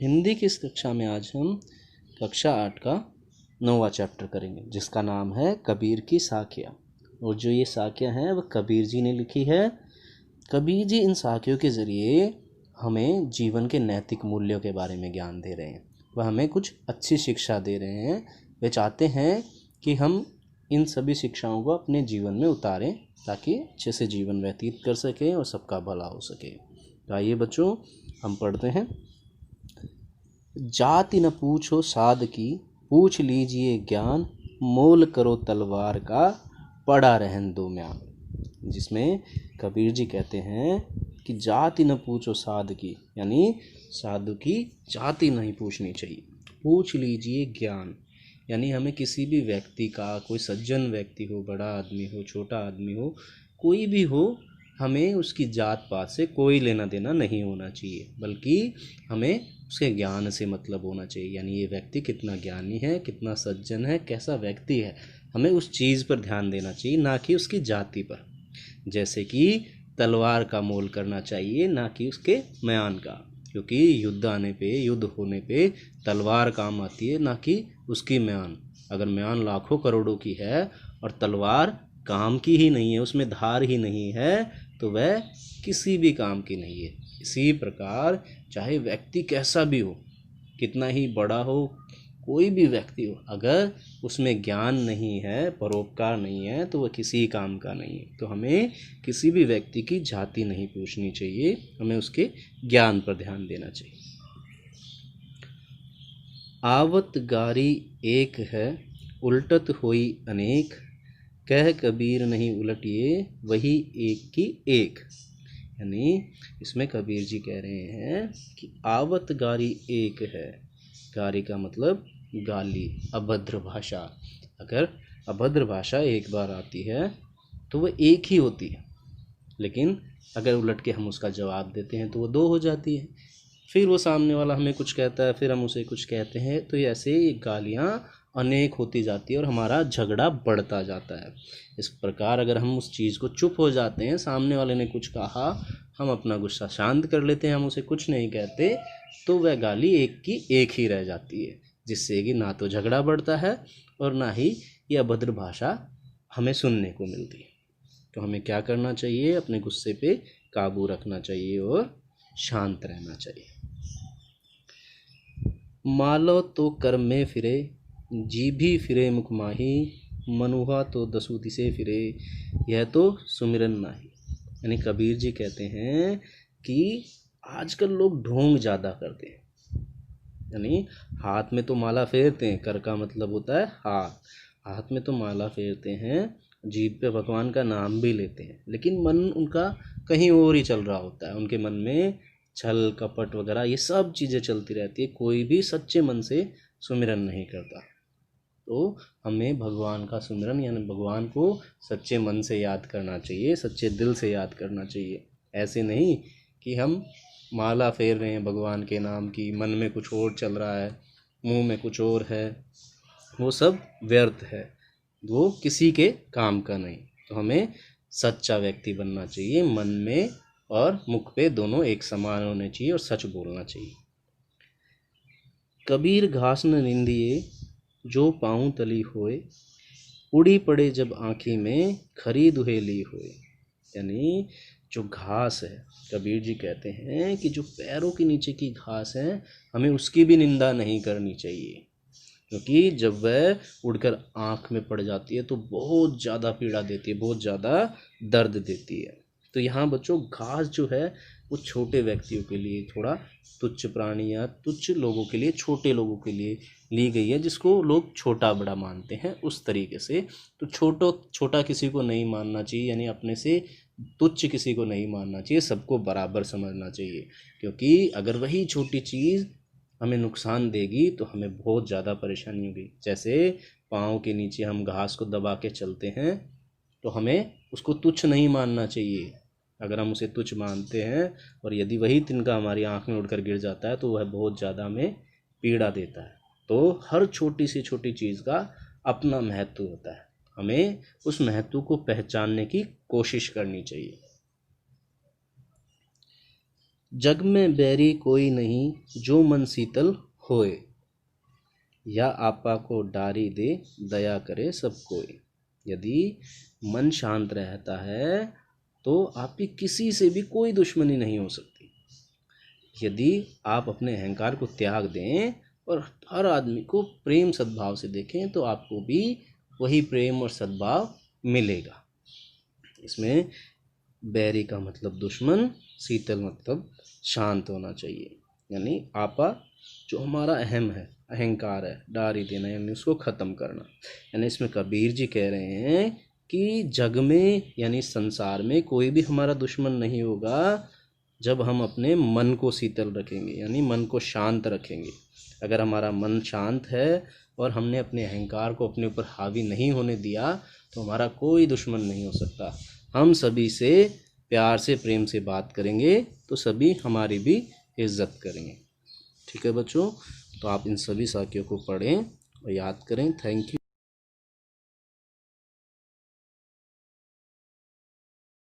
हिंदी की इस कक्षा में आज हम कक्षा 8 का 9वां चैप्टर करेंगे, जिसका नाम है कबीर की साखियाँ। और जो ये साखियाँ हैं वह कबीर जी ने लिखी है। कबीर जी इन साखियों के ज़रिए हमें जीवन के नैतिक मूल्यों के बारे में ज्ञान दे रहे हैं। वह हमें कुछ अच्छी शिक्षा दे रहे हैं। वे चाहते हैं कि हम इन सभी शिक्षाओं को अपने जीवन में उतारें ताकि अच्छे से जीवन व्यतीत कर सकें और सबका भला हो सके। तो आइए बच्चों, हम पढ़ते हैं। जाति न पूछो साध की, पूछ लीजिए ज्ञान, मोल करो तलवार का, पड़ा रहन दो म्यान। जिसमें कबीर जी कहते हैं कि जाति न पूछो साध की, यानी साधु की जाति नहीं पूछनी चाहिए। पूछ लीजिए ज्ञान, यानी हमें किसी भी व्यक्ति का, कोई सज्जन व्यक्ति हो, बड़ा आदमी हो, छोटा आदमी हो, कोई भी हो, हमें उसकी जात पात से कोई लेना देना नहीं होना चाहिए, बल्कि हमें उसके ज्ञान से मतलब होना चाहिए। यानी ये व्यक्ति कितना ज्ञानी है, कितना सज्जन है, कैसा व्यक्ति है, हमें उस चीज़ पर ध्यान देना चाहिए, ना कि उसकी जाति पर। जैसे कि तलवार का मोल करना चाहिए, ना कि उसके म्यान का, क्योंकि युद्ध आने पे, युद्ध होने पे तलवार काम आती है, ना कि उसकी म्यान। अगर म्यान लाखों करोड़ों की है और तलवार काम की ही नहीं है, उसमें धार ही नहीं है, तो वह किसी भी काम की नहीं है। इसी प्रकार चाहे व्यक्ति कैसा भी हो, कितना ही बड़ा हो, कोई भी व्यक्ति हो, अगर उसमें ज्ञान नहीं है, परोपकार नहीं है, तो वह किसी काम का नहीं है। तो हमें किसी भी व्यक्ति की जाति नहीं पूछनी चाहिए, हमें उसके ज्ञान पर ध्यान देना चाहिए। आवत गारी एक है, उल्टत होई अनेक, कह कबीर नहीं उलटिए, वही एक की एक। यानी इसमें कबीर जी कह रहे हैं कि आवत गारी एक है। गारी का मतलब गाली, अभद्र भाषा। अगर अभद्र भाषा एक बार आती है तो वह एक ही होती है, लेकिन अगर उलट के हम उसका जवाब देते हैं तो वो दो हो जाती है। फिर वो सामने वाला हमें कुछ कहता है, फिर हम उसे कुछ कहते हैं, तो ऐसे ये गालियाँ अनेक होती जाती है और हमारा झगड़ा बढ़ता जाता है। इस प्रकार अगर हम उस चीज़ को चुप हो जाते हैं, सामने वाले ने कुछ कहा, हम अपना गुस्सा शांत कर लेते हैं, हम उसे कुछ नहीं कहते, तो वह गाली एक की एक ही रह जाती है, जिससे कि ना तो झगड़ा बढ़ता है और ना ही ये अभद्र भाषा हमें सुनने को मिलती है। तो हमें क्या करना चाहिए? अपने गुस्से पे काबू रखना चाहिए और शांत रहना चाहिए। मालो तो कर्म में फिरे, जीभी फिरे मुख माही, मनुहा तो दसु दिसे फिरे, यह तो सुमिरन नाही। यानी कबीर जी कहते हैं कि आजकल लोग ढोंग ज़्यादा करते हैं। यानी हाथ में तो माला फेरते हैं, कर का मतलब होता है हाथ, हाथ में तो माला फेरते हैं, जीभ पे भगवान का नाम भी लेते हैं, लेकिन मन उनका कहीं और ही चल रहा होता है। उनके मन में छल कपट वगैरह ये सब चीज़ें चलती रहती है। कोई भी सच्चे मन से सुमिरन नहीं करता। तो हमें भगवान का सुमिरन, यानी भगवान को सच्चे मन से याद करना चाहिए, सच्चे दिल से याद करना चाहिए। ऐसे नहीं कि हम माला फेर रहे हैं भगवान के नाम की, मन में कुछ और चल रहा है, मुंह में कुछ और है, वो सब व्यर्थ है, वो किसी के काम का नहीं। तो हमें सच्चा व्यक्ति बनना चाहिए, मन में और मुख पे दोनों एक समान होने चाहिए और सच बोलना चाहिए। कबीर घास न निंदिए, जो पाँव तली होए, उड़ी पड़े जब आँखी में, खरी दुहेली होए। यानी जो घास है, कबीर जी कहते हैं कि जो पैरों के नीचे की घास है, हमें उसकी भी निंदा नहीं करनी चाहिए, क्योंकि जब वह उड़कर आँख में पड़ जाती है तो बहुत ज़्यादा पीड़ा देती है, बहुत ज़्यादा दर्द देती है। तो यहाँ बच्चों, घास जो है वो छोटे व्यक्तियों के लिए, थोड़ा तुच्छ प्राणी या तुच्छ लोगों के लिए, छोटे लोगों के लिए ली गई है, जिसको लोग छोटा बड़ा मानते हैं, उस तरीके से। तो छोटा किसी को नहीं मानना चाहिए, यानी अपने से तुच्छ किसी को नहीं मानना चाहिए, सबको बराबर समझना चाहिए। क्योंकि अगर वही छोटी चीज़ हमें नुकसान देगी तो हमें बहुत ज़्यादा परेशानी होगी। जैसे पाँव के नीचे हम घास को दबा के चलते हैं, तो हमें उसको तुच्छ नहीं मानना चाहिए। अगर हम उसे तुच्छ मानते हैं और यदि वही तिनका हमारी आँख में उड़कर गिर जाता है, तो वह बहुत ज़्यादा हमें पीड़ा देता है। तो हर छोटी से छोटी चीज़ का अपना महत्व होता है, हमें उस महत्व को पहचानने की कोशिश करनी चाहिए। जग में बैरी कोई नहीं जो मन शीतल होए, या आपा को डारी दे दया करे सब कोई। यदि मन शांत रहता है तो आपकी किसी से भी कोई दुश्मनी नहीं हो सकती। यदि आप अपने अहंकार को त्याग दें और हर आदमी को प्रेम सद्भाव से देखें तो आपको भी वही प्रेम और सद्भाव मिलेगा। इसमें बैरी का मतलब दुश्मन, शीतल मतलब शांत होना चाहिए। यानी आपा जो हमारा अहम है, अहंकार है, डारी देना यानी उसको ख़त्म करना। यानी इसमें कबीर जी कह रहे हैं कि जग में यानी संसार में कोई भी हमारा दुश्मन नहीं होगा जब हम अपने मन को शीतल रखेंगे, यानी मन को शांत रखेंगे। अगर हमारा मन शांत है और हमने अपने अहंकार को अपने ऊपर हावी नहीं होने दिया तो हमारा कोई दुश्मन नहीं हो सकता। हम सभी से प्यार से प्रेम से बात करेंगे तो सभी हमारी भी इज्जत करेंगे। ठीक है बच्चों, तो आप इन सभी साखियों को पढ़ें और याद करें। Thank you.